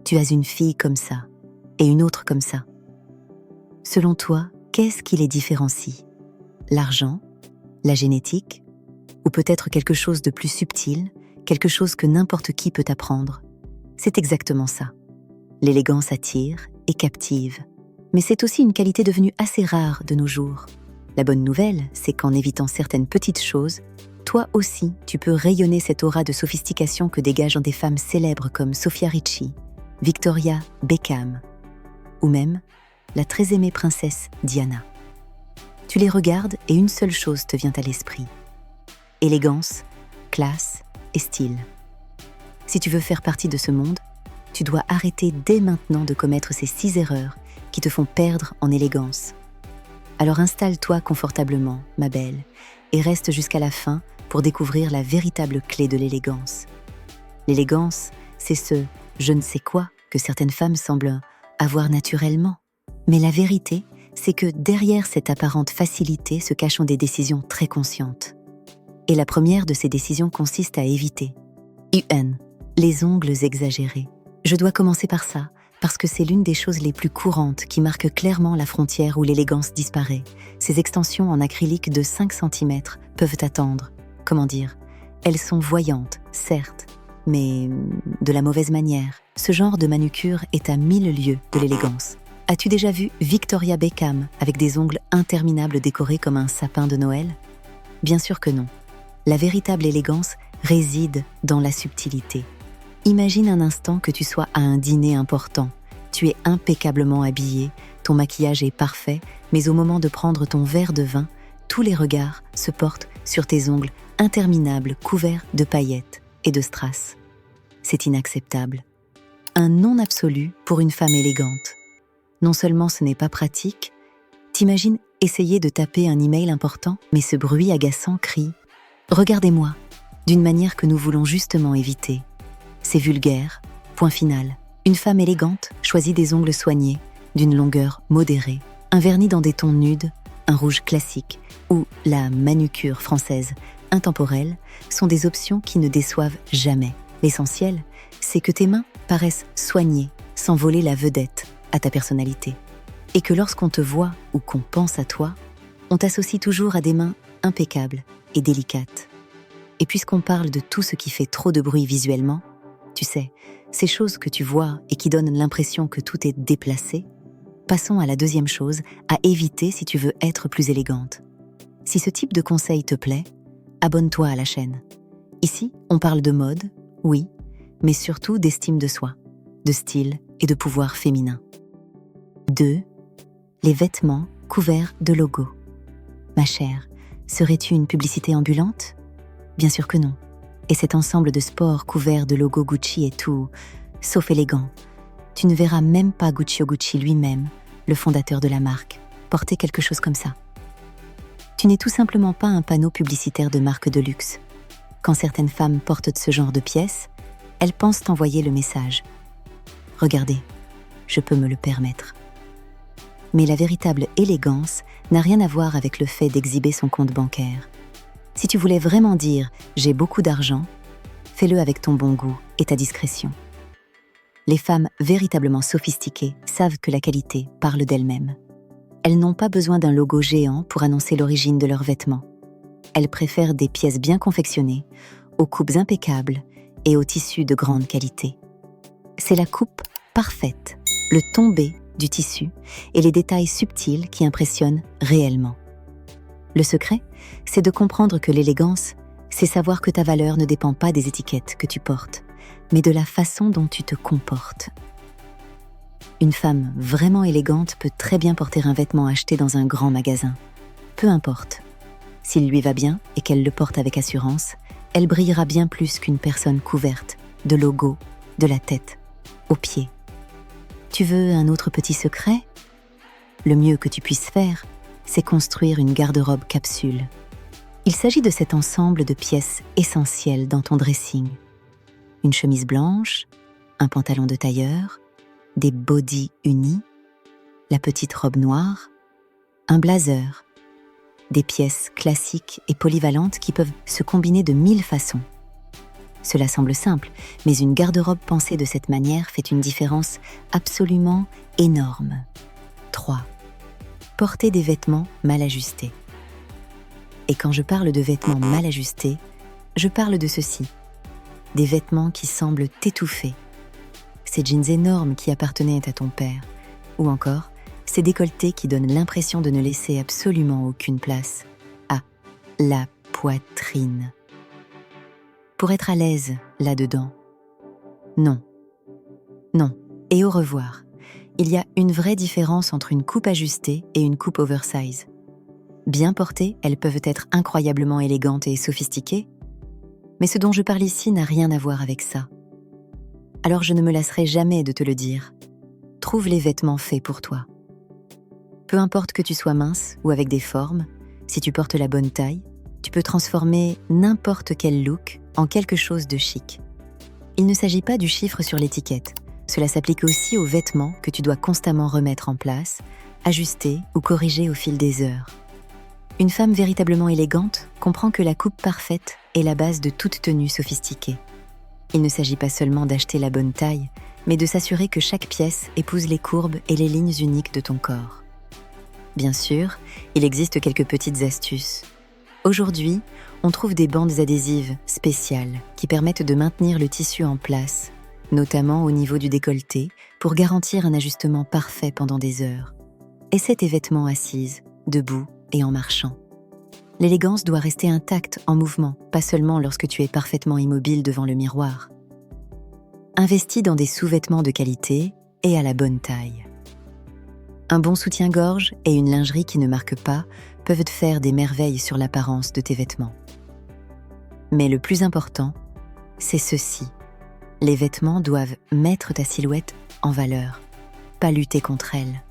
Tu as une fille comme ça et une autre comme ça. Selon toi, qu'est-ce qui les différencie? L'argent? La génétique? Ou peut-être quelque chose de plus subtil, quelque chose que n'importe qui peut apprendre? C'est exactement ça. L'élégance attire et captive. Mais c'est aussi une qualité devenue assez rare de nos jours. La bonne nouvelle, c'est qu'en évitant certaines petites choses, toi aussi, tu peux rayonner cette aura de sophistication que dégagent des femmes célèbres comme Sofia Richie, Victoria Beckham, ou même la très aimée princesse Diana. Tu les regardes et une seule chose te vient à l'esprit. Élégance, classe et style. Si tu veux faire partie de ce monde, tu dois arrêter dès maintenant de commettre ces 6 erreurs qui te font perdre en élégance. Alors installe-toi confortablement, ma belle, et reste jusqu'à la fin pour découvrir la véritable clé de l'élégance. L'élégance, c'est ce « je ne sais quoi » que certaines femmes semblent avoir naturellement. Mais la vérité, c'est que derrière cette apparente facilité se cachent des décisions très conscientes. Et la première de ces décisions consiste à éviter les ongles exagérés. Je dois commencer par ça, parce que c'est l'une des choses les plus courantes qui marque clairement la frontière où l'élégance disparaît. Ces extensions en acrylique de 5 cm peuvent attendre. Comment dire? Elles sont voyantes, certes, mais de la mauvaise manière. Ce genre de manucure est à 1000 lieues de l'élégance. As-tu déjà vu Victoria Beckham avec des ongles interminables décorés comme un sapin de Noël? Bien sûr que non. La véritable élégance réside dans la subtilité. Imagine un instant que tu sois à un dîner important. Tu es impeccablement habillé, ton maquillage est parfait, mais au moment de prendre ton verre de vin, tous les regards se portent sur tes ongles interminables couverts de paillettes et de strass. C'est inacceptable. Un non absolu pour une femme élégante. Non seulement ce n'est pas pratique, t'imagines essayer de taper un email important, mais ce bruit agaçant crie « Regardez-moi » d'une manière que nous voulons justement éviter. C'est vulgaire, point final. Une femme élégante choisit des ongles soignés, d'une longueur modérée, un vernis dans des tons nudes, un rouge classique ou la manucure française intemporelle sont des options qui ne déçoivent jamais. L'essentiel, c'est que tes mains paraissent soignées sans voler la vedette à ta personnalité. Et que lorsqu'on te voit ou qu'on pense à toi, on t'associe toujours à des mains impeccables et délicates. Et puisqu'on parle de tout ce qui fait trop de bruit visuellement, tu sais, ces choses que tu vois et qui donnent l'impression que tout est déplacé, passons à la deuxième chose, à éviter si tu veux être plus élégante. Si ce type de conseil te plaît, abonne-toi à la chaîne. Ici, on parle de mode, oui, mais surtout d'estime de soi, de style et de pouvoir féminin. 2. Les vêtements couverts de logos. Ma chère, serais-tu une publicité ambulante? Bien sûr que non. Et cet ensemble de sport couvert de logos Gucci est tout, sauf élégant. Tu ne verras même pas Guccio Gucci lui-même, le fondateur de la marque, porter quelque chose comme ça. Tu n'es tout simplement pas un panneau publicitaire de marque de luxe. Quand certaines femmes portent ce genre de pièces, elles pensent t'envoyer le message. Regardez, je peux me le permettre. Mais la véritable élégance n'a rien à voir avec le fait d'exhiber son compte bancaire. Si tu voulais vraiment dire « j'ai beaucoup d'argent », fais-le avec ton bon goût et ta discrétion. Les femmes véritablement sophistiquées savent que la qualité parle d'elle-même. Elles n'ont pas besoin d'un logo géant pour annoncer l'origine de leurs vêtements. Elles préfèrent des pièces bien confectionnées, aux coupes impeccables et aux tissus de grande qualité. C'est la coupe parfaite, le tombé du tissu et les détails subtils qui impressionnent réellement. Le secret, c'est de comprendre que l'élégance, c'est savoir que ta valeur ne dépend pas des étiquettes que tu portes, mais de la façon dont tu te comportes. Une femme vraiment élégante peut très bien porter un vêtement acheté dans un grand magasin. Peu importe. S'il lui va bien et qu'elle le porte avec assurance, elle brillera bien plus qu'une personne couverte de logos, de la tête aux pieds. Tu veux un autre petit secret? Le mieux que tu puisses faire, c'est construire une garde-robe capsule. Il s'agit de cet ensemble de pièces essentielles dans ton dressing. Une chemise blanche, un pantalon de tailleur, des bodys unis, la petite robe noire, un blazer, des pièces classiques et polyvalentes qui peuvent se combiner de 1000 façons. Cela semble simple, mais une garde-robe pensée de cette manière fait une différence absolument énorme. 3. Porter des vêtements mal ajustés. Et quand je parle de vêtements mal ajustés, je parle de ceci. Des vêtements qui semblent t'étouffer. Ces jeans énormes qui appartenaient à ton père. Ou encore, ces décolletés qui donnent l'impression de ne laisser absolument aucune place à la poitrine. Pour être à l'aise là-dedans. Non. Non. Et au revoir. Il y a une vraie différence entre une coupe ajustée et une coupe oversize. Bien portées, elles peuvent être incroyablement élégantes et sophistiquées, mais ce dont je parle ici n'a rien à voir avec ça. Alors je ne me lasserai jamais de te le dire. Trouve les vêtements faits pour toi. Peu importe que tu sois mince ou avec des formes, si tu portes la bonne taille, tu peux transformer n'importe quel look en quelque chose de chic. Il ne s'agit pas du chiffre sur l'étiquette. Cela s'applique aussi aux vêtements que tu dois constamment remettre en place, ajuster ou corriger au fil des heures. Une femme véritablement élégante comprend que la coupe parfaite est la base de toute tenue sophistiquée. Il ne s'agit pas seulement d'acheter la bonne taille, mais de s'assurer que chaque pièce épouse les courbes et les lignes uniques de ton corps. Bien sûr, il existe quelques petites astuces. Aujourd'hui, on trouve des bandes adhésives spéciales qui permettent de maintenir le tissu en place, notamment au niveau du décolleté, pour garantir un ajustement parfait pendant des heures. Essaie tes vêtements assises, debout et en marchant. L'élégance doit rester intacte en mouvement, pas seulement lorsque tu es parfaitement immobile devant le miroir. Investis dans des sous-vêtements de qualité et à la bonne taille. Un bon soutien-gorge et une lingerie qui ne marque pas peuvent te faire des merveilles sur l'apparence de tes vêtements. Mais le plus important, c'est ceci. Les vêtements doivent mettre ta silhouette en valeur, pas lutter contre elle.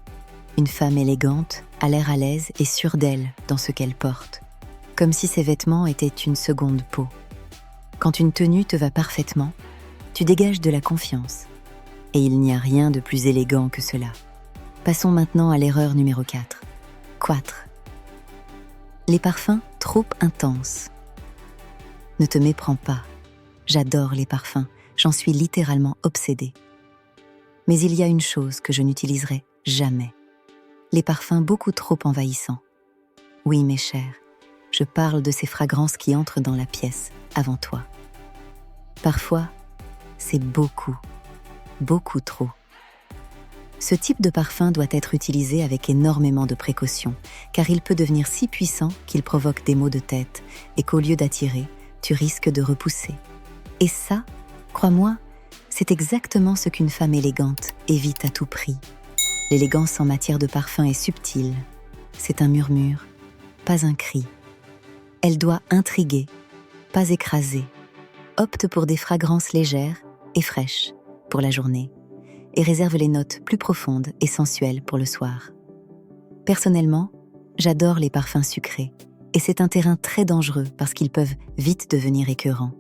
Une femme élégante a l'air à l'aise et sûre d'elle dans ce qu'elle porte, comme si ses vêtements étaient une seconde peau. Quand une tenue te va parfaitement, tu dégages de la confiance. Et il n'y a rien de plus élégant que cela. Passons maintenant à l'erreur numéro 4. 4. Les parfums trop intenses. Ne te méprends pas. J'adore les parfums. J'en suis littéralement obsédée. Mais il y a une chose que je n'utiliserai jamais. Les parfums beaucoup trop envahissants. Oui, mes chers, je parle de ces fragrances qui entrent dans la pièce avant toi. Parfois, c'est beaucoup trop. Ce type de parfum doit être utilisé avec énormément de précaution, car il peut devenir si puissant qu'il provoque des maux de tête et qu'au lieu d'attirer, tu risques de repousser. Et ça, crois-moi, c'est exactement ce qu'une femme élégante évite à tout prix. L'élégance en matière de parfum est subtile. C'est un murmure, pas un cri. Elle doit intriguer, pas écraser. Opte pour des fragrances légères et fraîches pour la journée et réserve les notes plus profondes et sensuelles pour le soir. Personnellement, j'adore les parfums sucrés et c'est un terrain très dangereux parce qu'ils peuvent vite devenir écœurants.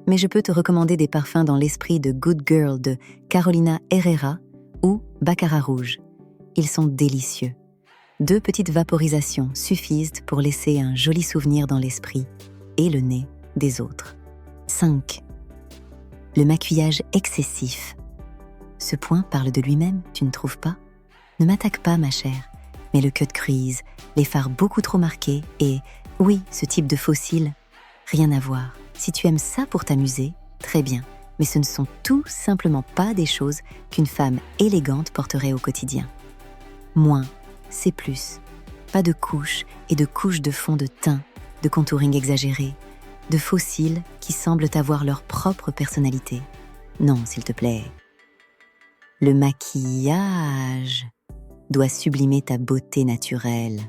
Mais je peux te recommander des parfums dans l'esprit de Good Girl de Carolina Herrera ou Baccarat Rouge. Ils sont délicieux. 2 petites vaporisations suffisent pour laisser un joli souvenir dans l'esprit et le nez des autres. 5. Le maquillage excessif. Ce point parle de lui-même, tu ne trouves pas ? Ne m'attaque pas, ma chère, mais le cut crease, les fards beaucoup trop marqués et, oui, ce type de faux cils, rien à voir. Si tu aimes ça pour t'amuser, très bien, mais ce ne sont tout simplement pas des choses qu'une femme élégante porterait au quotidien. Moins, c'est plus. Pas de couches et de couches de fond de teint, de contouring exagéré, de faux cils qui semblent avoir leur propre personnalité. Non, s'il te plaît. Le maquillage doit sublimer ta beauté naturelle,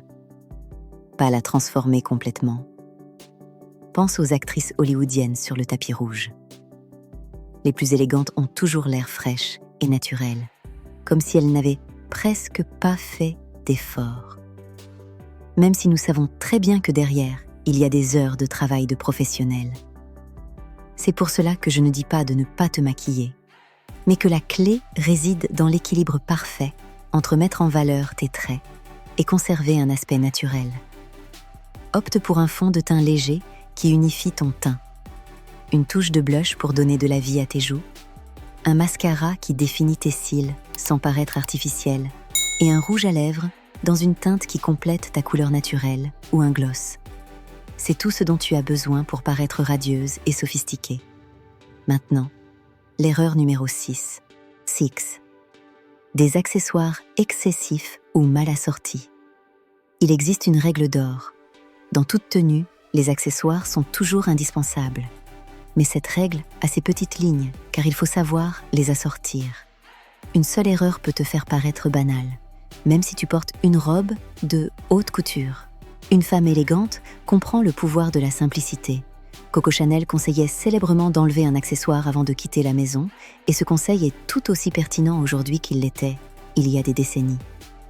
pas la transformer complètement. Pense aux actrices hollywoodiennes sur le tapis rouge. Les plus élégantes ont toujours l'air fraîches et naturelles, comme si elles n'avaient presque pas fait d'efforts. Même si nous savons très bien que derrière, il y a des heures de travail de professionnels. C'est pour cela que je ne dis pas de ne pas te maquiller, mais que la clé réside dans l'équilibre parfait entre mettre en valeur tes traits et conserver un aspect naturel. Opte pour un fond de teint léger qui unifie ton teint. Une touche de blush pour donner de la vie à tes joues, un mascara qui définit tes cils sans paraître artificiel, et un rouge à lèvres dans une teinte qui complète ta couleur naturelle ou un gloss. C'est tout ce dont tu as besoin pour paraître radieuse et sophistiquée. Maintenant, l'erreur numéro 6. Des accessoires excessifs ou mal assortis. Il existe une règle d'or. Dans toute tenue, les accessoires sont toujours indispensables. Mais cette règle a ses petites lignes, car il faut savoir les assortir. Une seule erreur peut te faire paraître banale, même si tu portes une robe de haute couture. Une femme élégante comprend le pouvoir de la simplicité. Coco Chanel conseillait célèbrement d'enlever un accessoire avant de quitter la maison, et ce conseil est tout aussi pertinent aujourd'hui qu'il l'était il y a des décennies.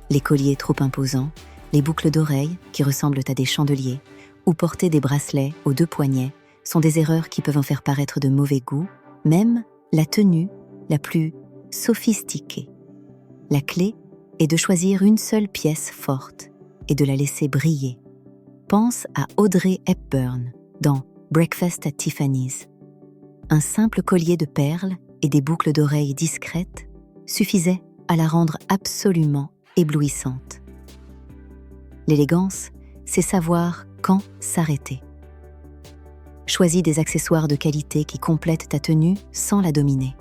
Les colliers trop imposants, les boucles d'oreilles qui ressemblent à des chandeliers, ou porter des bracelets aux 2 poignets, sont des erreurs qui peuvent en faire paraître de mauvais goût, même la tenue la plus sophistiquée. La clé est de choisir une seule pièce forte et de la laisser briller. Pense à Audrey Hepburn dans Breakfast at Tiffany's. Un simple collier de perles et des boucles d'oreilles discrètes suffisait à la rendre absolument éblouissante. L'élégance, c'est savoir quand s'arrêter. Choisis des accessoires de qualité qui complètent ta tenue sans la dominer.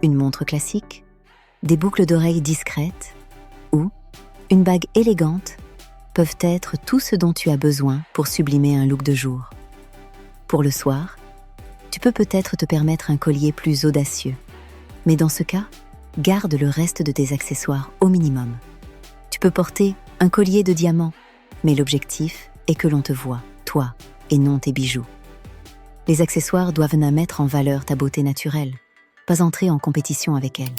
Une montre classique, des boucles d'oreilles discrètes ou une bague élégante peuvent être tout ce dont tu as besoin pour sublimer un look de jour. Pour le soir, tu peux peut-être te permettre un collier plus audacieux, mais dans ce cas, garde le reste de tes accessoires au minimum. Tu peux porter un collier de diamants, mais l'objectif est que l'on te voie, toi, et non tes bijoux. Les accessoires doivent mettre en valeur ta beauté naturelle, pas entrer en compétition avec elle.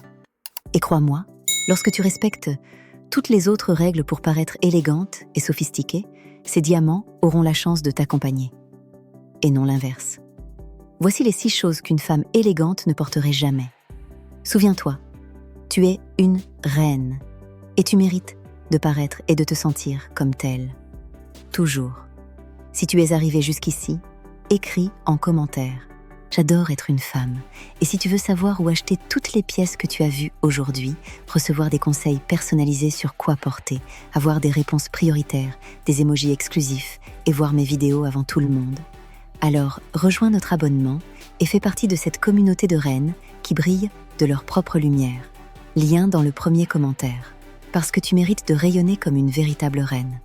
Et crois-moi, lorsque tu respectes toutes les autres règles pour paraître élégante et sophistiquée, ces diamants auront la chance de t'accompagner. Et non l'inverse. Voici les 6 choses qu'une femme élégante ne porterait jamais. Souviens-toi, tu es une reine et tu mérites de paraître et de te sentir comme telle. Toujours. Si tu es arrivé jusqu'ici, écris en commentaire. J'adore être une femme. Et si tu veux savoir où acheter toutes les pièces que tu as vues aujourd'hui, recevoir des conseils personnalisés sur quoi porter, avoir des réponses prioritaires, des emojis exclusifs et voir mes vidéos avant tout le monde, alors rejoins notre abonnement et fais partie de cette communauté de reines qui brillent de leur propre lumière. Lien dans le premier commentaire. Parce que tu mérites de rayonner comme une véritable reine.